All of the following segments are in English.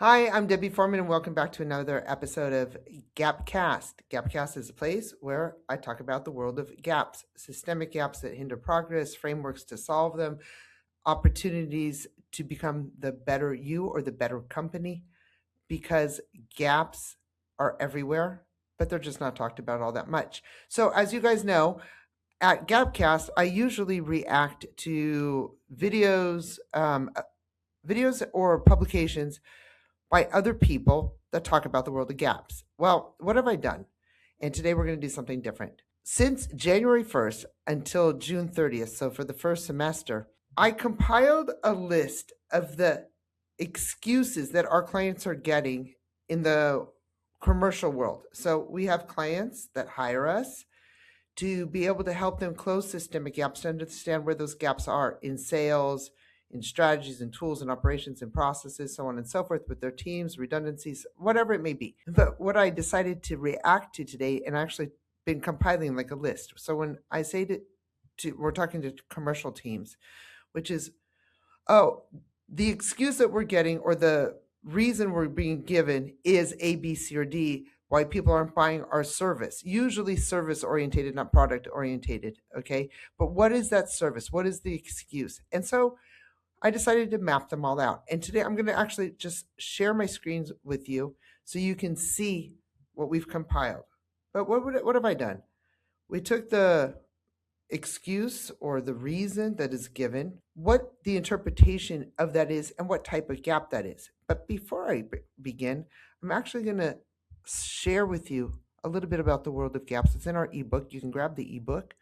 Hi, I'm Debbie Foreman, and welcome back to another episode of GAPCAST. GAPCAST is a place where I talk about the world of gaps, systemic gaps that hinder progress, frameworks to solve them, opportunities to become the better you or the better company, because gaps are everywhere, but they're just not talked about all that much. So, as you guys know, at GAPCAST, I usually react to videos or publications by other people that talk about the world of gaps. Well, what have I done? And today we're going to do something different. Since January 1st until June 30th, so for the first semester, I compiled a list of the excuses that our clients are getting in the commercial world. So we have clients that hire us to be able to help them close systemic gaps, to understand where those gaps are in sales, in strategies and tools and operations and processes, so on and so forth, with their teams, redundancies, whatever it may be. But what I decided to react to today, and actually been compiling like a list. So when I say we're talking to commercial teams, which is, oh, the excuse that we're getting or the reason we're being given is A, B, C, or D, why people aren't buying our service. Usually service orientated, not product orientated. Okay. But what is that service? What is the excuse? And so I decided to map them all out. And today I'm going to actually just share my screens with you so you can see what we've compiled. But what have I done? We took the excuse or the reason that is given, what the interpretation of that is, and what type of gap that is. But before I begin, I'm actually going to share with you a little bit about the world of gaps. It's in our ebook. You can grab the ebook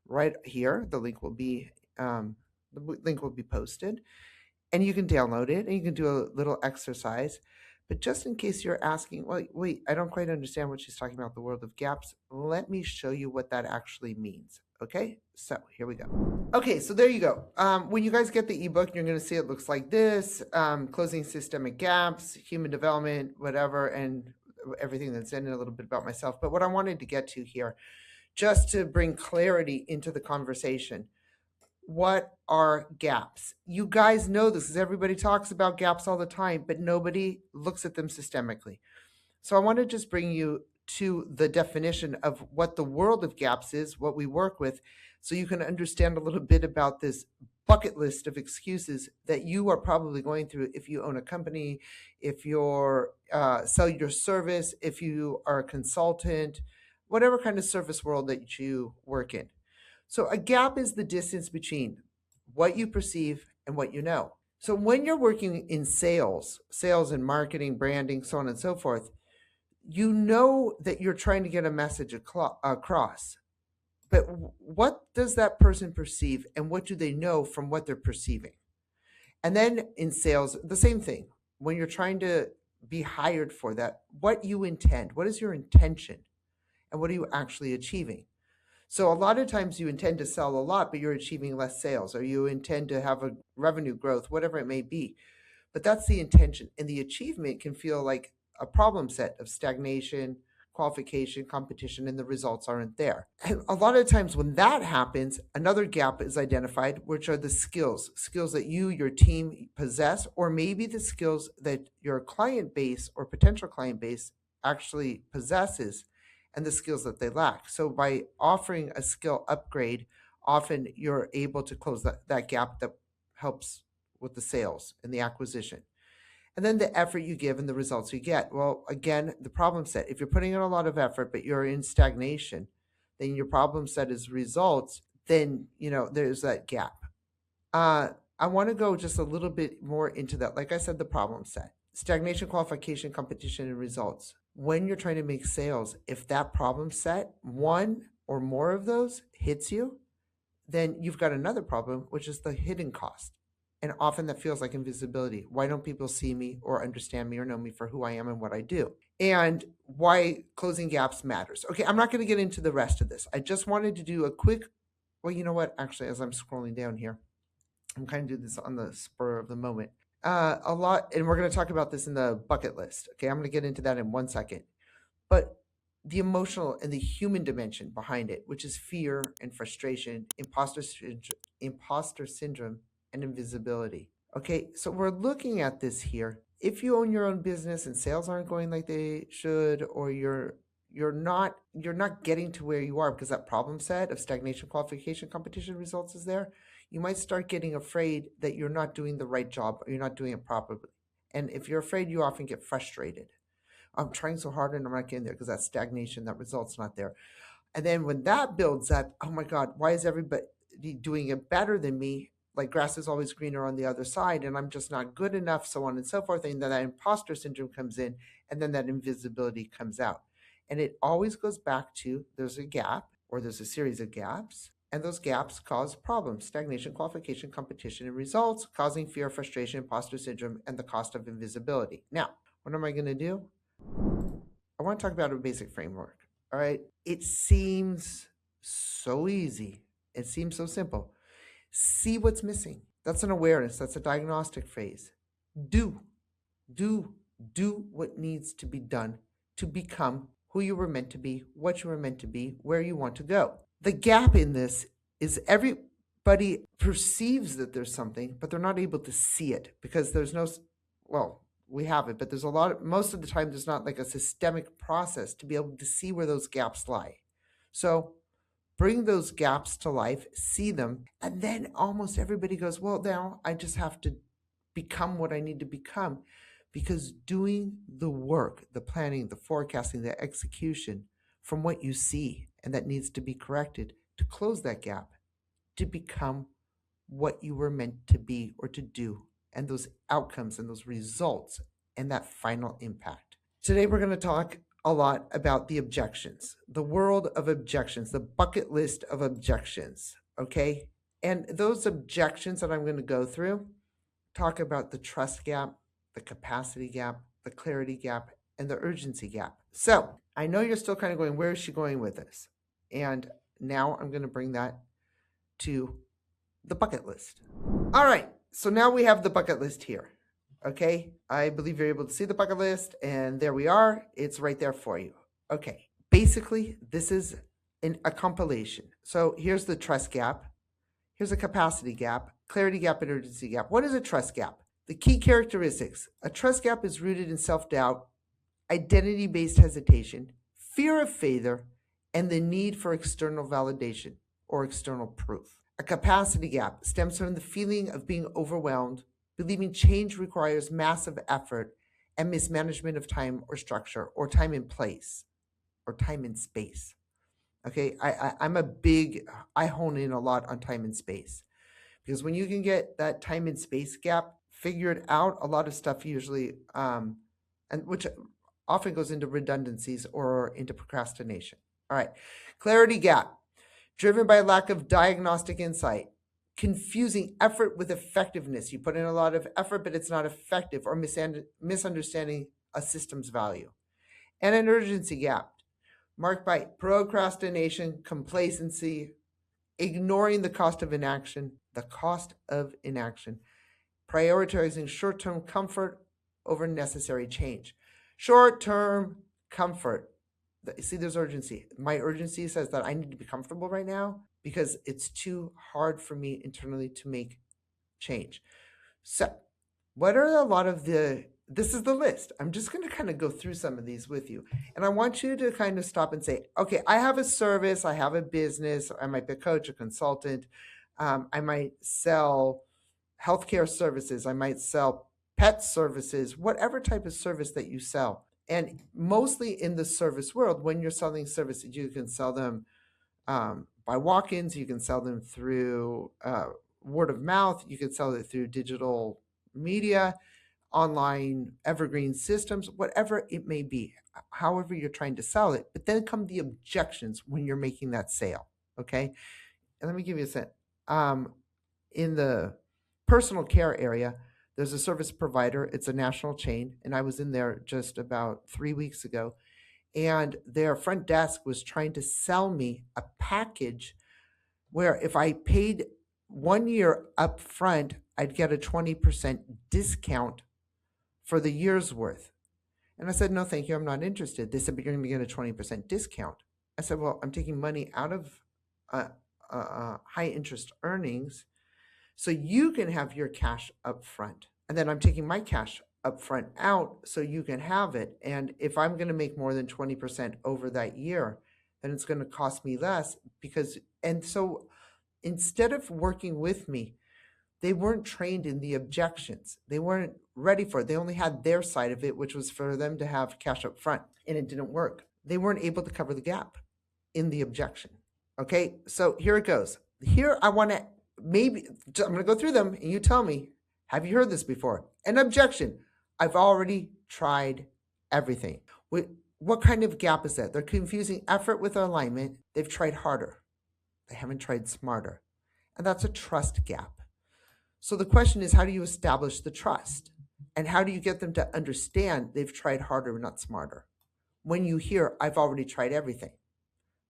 right here. The link will be posted, and you can download it and you can do a little exercise. But just in case you're asking, well, wait, I don't quite understand what she's talking about, the world of gaps, let me show you what that actually means. Okay, so here we go. Okay, so there you go. When you guys get the ebook, you're going to see it looks like this: closing systemic gaps, human development, whatever, and everything that's in it, a little bit about myself. But what I wanted to get to here, just to bring clarity into the conversation, what are gaps? You guys know this because everybody talks about gaps all the time, but nobody looks at them systemically. So I want to just bring you to the definition of what the world of gaps is, what we work with, so you can understand a little bit about this bucket list of excuses that you are probably going through if you own a company, if you're sell your service, if you are a consultant, whatever kind of service world that you work in. So a gap is the distance between what you perceive and what you know. So when you're working in sales and marketing, branding, so on and so forth, you know that you're trying to get a message across. But what does that person perceive and what do they know from what they're perceiving? And then in sales, the same thing. When you're trying to be hired for that, what you intend, what is your intention, and what are you actually achieving? So a lot of times you intend to sell a lot, but you're achieving less sales, or you intend to have a revenue growth, whatever it may be. But that's the intention. And the achievement can feel like a problem set of stagnation, qualification, competition, and the results aren't there. And a lot of times when that happens, another gap is identified, which are the skills that you, your team possess, or maybe the skills that your client base or potential client base actually possesses, and the skills that they lack. So by offering a skill upgrade, often you're able to close that gap that helps with the sales and the acquisition. And then the effort you give and the results you get. Well, again, the problem set. If you're putting in a lot of effort, but you're in stagnation, then your problem set is results, then, there's that gap. I want to go just a little bit more into that. Like I said, the problem set. Stagnation, qualification, competition, and results. When you're trying to make sales, if that problem set, one or more of those hits you, then you've got another problem, which is the hidden cost. And often that feels like invisibility. Why don't people see me or understand me or know me for who I am and what I do? And why closing gaps matters. Okay, I'm not going to get into the rest of this. I just wanted to do a quick, well, you know what? Actually, as I'm scrolling down here, I'm kind of doing this on the spur of the moment. A lot, and we're going to talk about this in the bucket list. Okay, I'm going to get into that in 1 second. But the emotional and the human dimension behind it, which is fear and frustration, imposter syndrome, and invisibility. Okay, so we're looking at this here if you own your own business and sales aren't going like they should, or you're not getting to where you are because that problem set of stagnation, qualification, competition results is there, you might start getting afraid that you're not doing the right job or you're not doing it properly. And if you're afraid, you often get frustrated. I'm trying so hard and I'm not getting there because that stagnation, that result's not there. And then when that builds up, oh my God, why is everybody doing it better than me? Like grass is always greener on the other side, and I'm just not good enough, so on and so forth. And then that imposter syndrome comes in, and then that invisibility comes out. And it always goes back to there's a gap or there's a series of gaps, and those gaps cause problems: stagnation, qualification, competition, and results, causing fear, frustration, imposter syndrome, and the cost of invisibility. Now, what am I going to do? I want to talk about a basic framework. All right. It seems so easy. It seems so simple. See what's missing. That's an awareness. That's a diagnostic phase. Do, do, do what needs to be done to become who you were meant to be, what you were meant to be, where you want to go. The gap in this is everybody perceives that there's something, but they're not able to see it because there's no, well, we have it, but there's a lot of, most of the time, there's not like a systemic process to be able to see where those gaps lie. So bring those gaps to life, see them, and then almost everybody goes, well, now I just have to become what I need to become, because doing the work, the planning, the forecasting, the execution from what you see and that needs to be corrected to close that gap, to become what you were meant to be or to do, and those outcomes and those results and that final impact. Today, we're going to talk a lot about the objections, the world of objections, the bucket list of objections. Okay. And those objections that I'm going to go through talk about the trust gap, the capacity gap, the clarity gap, and the urgency gap. So I know you're still kind of going, where is she going with this? And now I'm going to bring that to the bucket list. All right, so now we have the bucket list here. Okay, I believe you're able to see the bucket list, and there we are. It's right there for you. Okay, basically, this is a compilation. So here's the trust gap. Here's a capacity gap, clarity gap, and urgency gap. What is a trust gap? The key characteristics. A trust gap is rooted in self-doubt, identity-based hesitation, fear of failure, and the need for external validation or external proof. A capacity gap stems from the feeling of being overwhelmed, believing change requires massive effort and mismanagement of time or structure, or time and place, or time and space. Okay, I hone in a lot on time and space, because when you can get that time and space gap figured out, a lot of stuff usually, and which often goes into redundancies or into procrastination. All right, clarity gap, driven by lack of diagnostic insight, confusing effort with effectiveness. You put in a lot of effort, but it's not effective, or misunderstanding a system's value. And an urgency gap, marked by procrastination, complacency, ignoring the cost of inaction, prioritizing short-term comfort over necessary change. Short-term comfort. See, there's urgency. My urgency says that I need to be comfortable right now because it's too hard for me internally to make change. So, what are a lot of this is the list. I'm just going to kind of go through some of these with you. And I want you to kind of stop and say, okay, I have a service, I have a business, I might be a coach, a consultant, I might sell healthcare services, I might sell pet services, whatever type of service that you sell. And mostly in the service world, when you're selling services, you can sell them by walk-ins, you can sell them through word of mouth, you can sell it through digital media, online evergreen systems, whatever it may be, however you're trying to sell it. But then come the objections when you're making that sale. Okay. And let me give you a sense. In the personal care area, there's a service provider. It's a national chain. And I was in there just about 3 weeks ago. And their front desk was trying to sell me a package where if I paid 1 year up front, I'd get a 20% discount for the year's worth. And I said, no, thank you. I'm not interested. They said, but you're going to get a 20% discount. I said, well, I'm taking money out of high interest earnings so you can have your cash up front. And then I'm taking my cash upfront out so you can have it. And if I'm going to make more than 20% over that year, then it's going to cost me less and so instead of working with me, they weren't trained in the objections. They weren't ready for it. They only had their side of it, which was for them to have cash up front, and it didn't work. They weren't able to cover the gap in the objection. Okay, so here it goes. Here I'm going to go through them, and you tell me, have you heard this before? An objection. I've already tried everything. What kind of gap is that? They're confusing effort with alignment. They've tried harder. They haven't tried smarter. And that's a trust gap. So the question is, how do you establish the trust? And how do you get them to understand they've tried harder, not smarter? When you hear, I've already tried everything.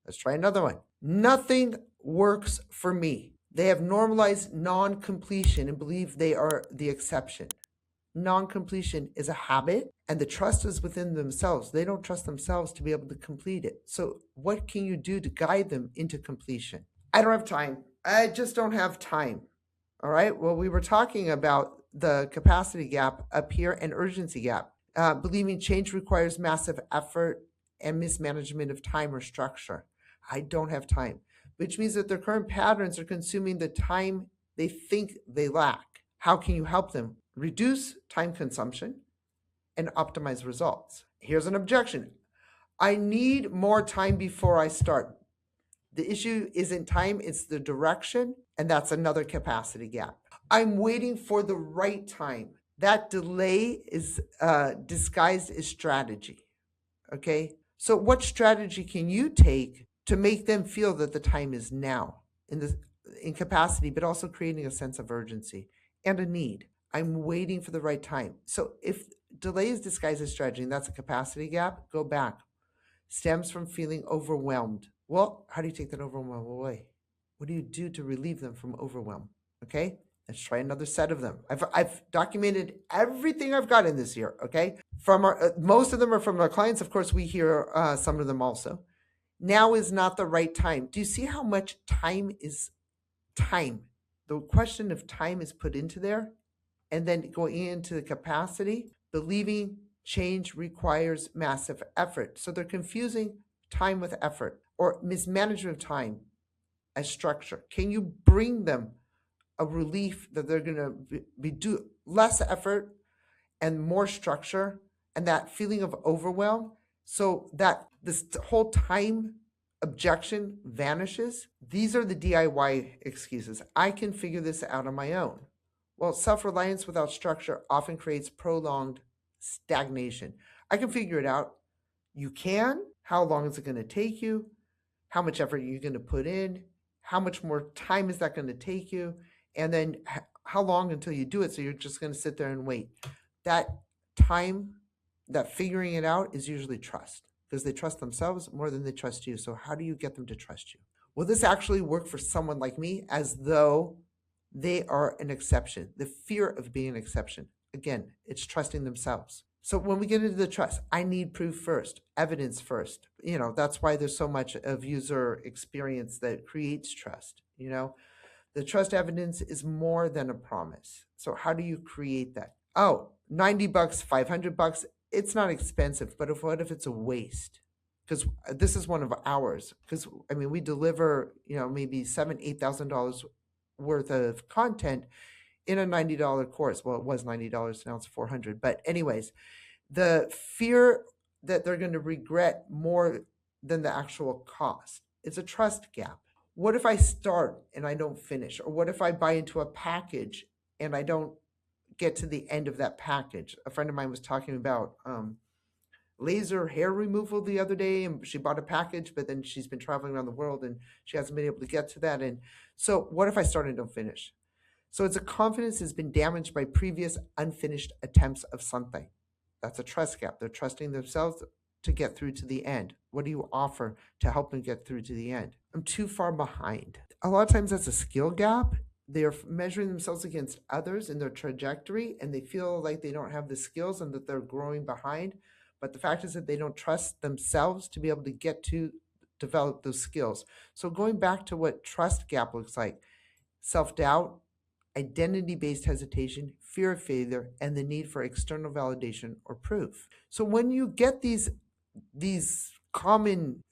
Let's try another one. Nothing works for me. They have normalized non-completion and believe they are the exception. Non-completion is a habit, and the trust is within themselves. They don't trust themselves to be able to complete it. So what can you do to guide them into completion? I don't have time. I just don't have time. All right. Well, we were talking about the capacity gap up here and urgency gap. Believing change requires massive effort and mismanagement of time or structure. I don't have time, which means that their current patterns are consuming the time they think they lack. How can you help them? Reduce time consumption and optimize results. Here's an objection. I need more time before I start. The issue isn't time, it's the direction, and that's another capacity gap. I'm waiting for the right time. That delay is disguised as strategy, okay? So what strategy can you take to make them feel that the time is now in capacity, but also creating a sense of urgency and a need? I'm waiting for the right time. So if delay is disguised as strategy, and that's a capacity gap, go back. Stems from feeling overwhelmed. Well, how do you take that overwhelm away? What do you do to relieve them from overwhelm? Okay, let's try another set of them. I've documented everything I've got in this year. Okay, from most of them are from our clients. Of course, we hear some of them also. Now is not the right time. Do you see how much time is time? The question of time is put into there, and then going into the capacity, believing change requires massive effort. So they're confusing time with effort or mismanagement of time as structure. Can you bring them a relief that they're going to do less effort and more structure and that feeling of overwhelm so that this whole time objection vanishes? These are the DIY excuses. I can figure this out on my own. Well, self-reliance without structure often creates prolonged stagnation. I can figure it out. You can. How long is it going to take you? How much effort are you going to put in? How much more time is that going to take you? And then how long until you do it? So you're just going to sit there and wait. That time, that figuring it out is usually trust, because they trust themselves more than they trust you. So how do you get them to trust you? Will this actually work for someone like me, as though they are an exception? The fear of being an exception. Again, it's trusting themselves. So when we get into the trust, I need proof first, evidence first. That's why there's so much of user experience that creates trust. The trust evidence is more than a promise. So how do you create that? Oh, $90, $500, it's not expensive, but what if it's a waste? Because this is one of ours. Because we deliver, maybe $7,000, $8,000 worth of content in a $90 course. Well, it was $90, now it's $400. But anyways, the fear that they're going to regret more than the actual cost. It's a trust gap. What if I start and I don't finish? Or what if I buy into a package and I don't get to the end of that package? A friend of mine was talking about laser hair removal the other day, and she bought a package, but then she's been traveling around the world and she hasn't been able to get to that. And so what if I start and don't finish? So it's a confidence has been damaged by previous unfinished attempts of something. That's a trust gap. They're trusting themselves to get through to the end. What do you offer to help them get through to the end? I'm too far behind. A lot of times that's a skill gap. They're measuring themselves against others in their trajectory, and they feel like they don't have the skills and that they're growing behind. But the fact is that they don't trust themselves to be able to get to develop those skills. So going back to what trust gap looks like, self-doubt, identity-based hesitation, fear of failure, and the need for external validation or proof. So when you get these common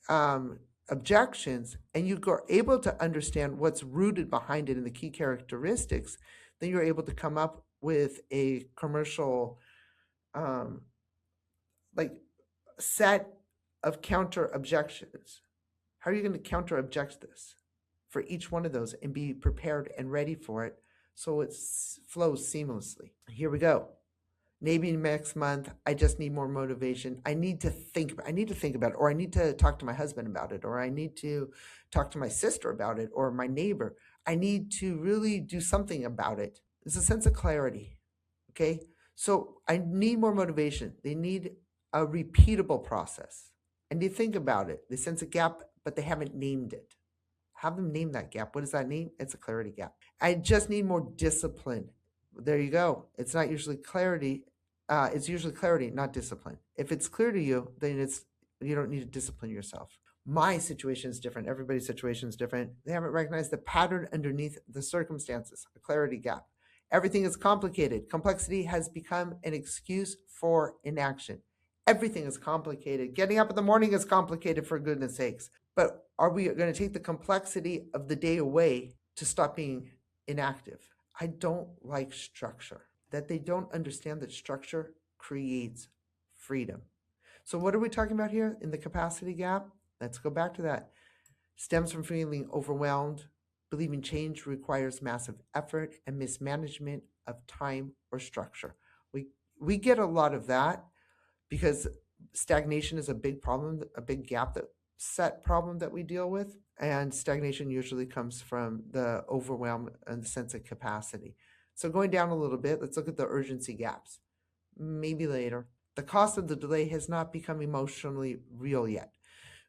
objections and you are able to understand what's rooted behind it and the key characteristics, then you're able to come up with a commercial like set of counter objections. How are you going to counter object this for each one of those and be prepared and ready for it so it flows seamlessly? Here we go. Maybe next month, I just need more motivation. I need to think about it, or I need to talk to my husband about it, or I need to talk to my sister about it, or my neighbor. I need to really do something about it. It's a sense of clarity. Okay. So I need more motivation. They need a repeatable process. And they think about it. They sense a gap, but they haven't named it. Have them name that gap. What does that mean? It's a clarity gap. I just need more discipline. There you go. It's not usually clarity. It's usually clarity, not discipline. If it's clear to you, then you don't need to discipline yourself. My situation is different. Everybody's situation is different. They haven't recognized the pattern underneath the circumstances, a clarity gap. Everything is complicated. Complexity has become an excuse for inaction. Everything is complicated. Getting up in the morning is complicated, for goodness sakes. But are we going to take the complexity of the day away to stop being inactive? I don't like structure. That they don't understand that structure creates freedom. So what are we talking about here in the capacity gap? Let's go back to that. Stems from feeling overwhelmed, believing change requires massive effort and mismanagement of time or structure. We get a lot of that because stagnation is a big problem, a big gap set problem that we deal with. And stagnation usually comes from the overwhelm and the sense of capacity. So going down a little bit, let's look at the urgency gaps. Maybe later. The cost of the delay has not become emotionally real yet.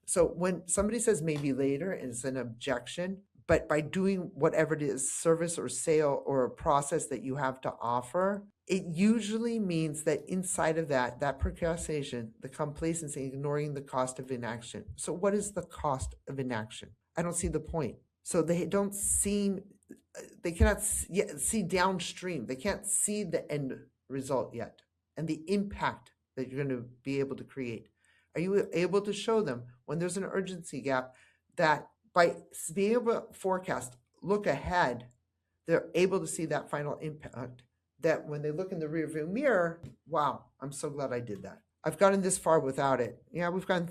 So when somebody says maybe later, it's an objection, but by doing whatever it is, service or sale or a process that you have to offer, it usually means that inside of that procrastination, the complacency, ignoring the cost of inaction. So what is the cost of inaction? I don't see the point. So they cannot see downstream. They can't see the end result yet and the impact that you're going to be able to create. Are you able to show them when there's an urgency gap that by being able to forecast, look ahead, they're able to see that final impact, that when they look in the rearview mirror, wow, I'm so glad I did that. I've gotten this far without it. Yeah, we've gotten,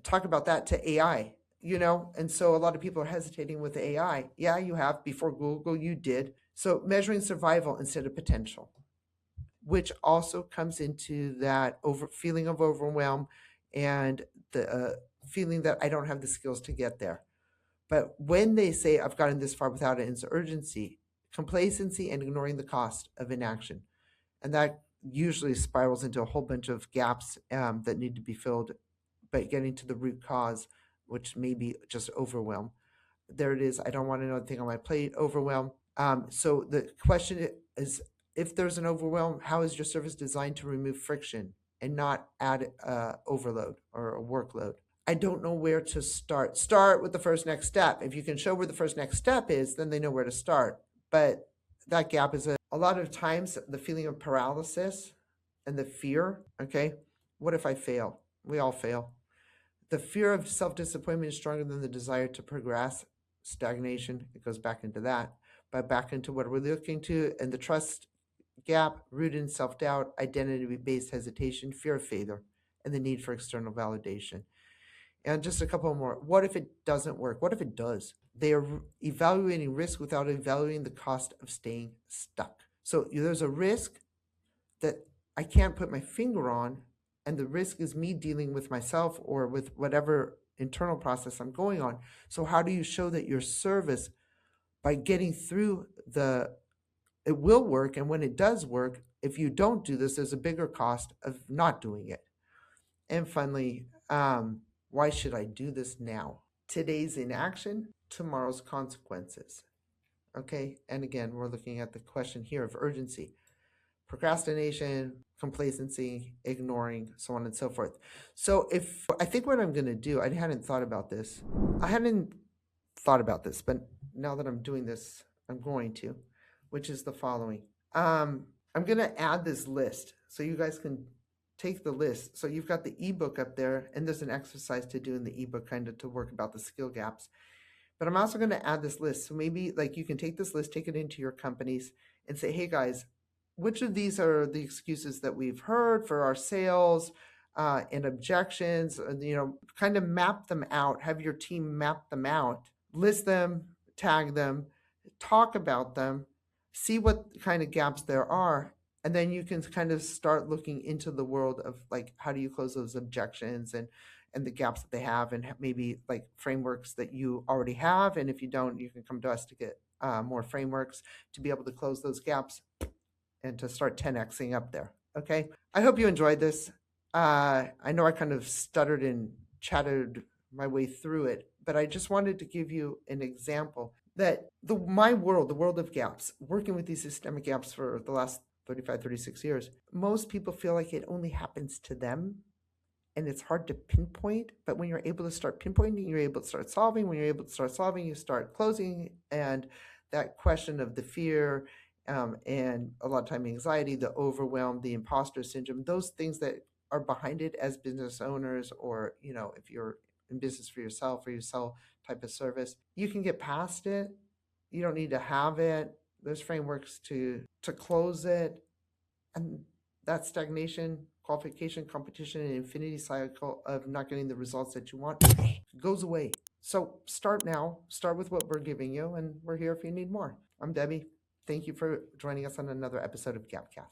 talk about that to AI, and so a lot of people are hesitating with AI. Yeah, you have. Before Google, you did. So measuring survival instead of potential, which also comes into that feeling of overwhelm and the feeling that I don't have the skills to get there. But when they say I've gotten this far without it, it's urgency, complacency, and ignoring the cost of inaction. And that usually spirals into a whole bunch of gaps that need to be filled, but getting to the root cause, which may be just overwhelm. There it is. I don't want another thing on my plate, overwhelm. So the question is, if there's an overwhelm, how is your service designed to remove friction and not add overload or a workload? I don't know where to start. Start with the first next step. If you can show where the first next step is, then they know where to start. But that gap is a lot of times the feeling of paralysis and the fear. Okay, what if I fail? We all fail. The fear of self-disappointment is stronger than the desire to progress. Stagnation, it goes back into that. But back into what we're looking to, and the trust gap rooted in self-doubt, identity-based hesitation, fear of failure, and the need for external validation. And just a couple more. What if it doesn't work? What if it does? They are evaluating risk without evaluating the cost of staying stuck. So there's a risk that I can't put my finger on, and the risk is me dealing with myself or with whatever internal process I'm going on. So how do you show that your service, by getting through it will work, and when it does work, if you don't do this, there's a bigger cost of not doing it. And finally, why should I do this now? Today's inaction, tomorrow's consequences. Okay, and again, we're looking at the question here of urgency. Procrastination, complacency, ignoring, so on and so forth. So I think what I'm going to do, I hadn't thought about this, but now that I'm doing this, I'm going to. which is the following. I'm going to add this list so you guys can take the list. So you've got the ebook up there, and there's an exercise to do in the ebook kind of to work about the skill gaps. But I'm also going to add this list. So maybe like you can take this list, take it into your companies and say, hey guys, which of these are the excuses that we've heard for our sales and objections? Kind of map them out, have your team map them out, list them, tag them, talk about them, see what kind of gaps there are. And then you can kind of start looking into the world of like, how do you close those objections and the gaps that they have, and maybe like frameworks that you already have. And if you don't, you can come to us to get more frameworks to be able to close those gaps and to start 10xing up there. Okay. I hope you enjoyed this. I know I kind of stuttered and chattered my way through it, but I just wanted to give you an example that my world, the world of gaps, working with these systemic gaps for the last 35, 36 years, most people feel like it only happens to them. And it's hard to pinpoint, but when you're able to start pinpointing, you're able to start solving. When you're able to start solving, you start closing. And that question of the fear and a lot of time anxiety, the overwhelm, the imposter syndrome, those things that are behind it as business owners, or if you're in business for yourself or you sell type of service, you can get past it. You don't need to have it. There's frameworks to close it. And that stagnation, qualification, competition, and infinity cycle of not getting the results that you want goes away. So start now. Start with what we're giving you, and we're here if you need more. I'm Debbie. Thank you for joining us on another episode of GAPCAST.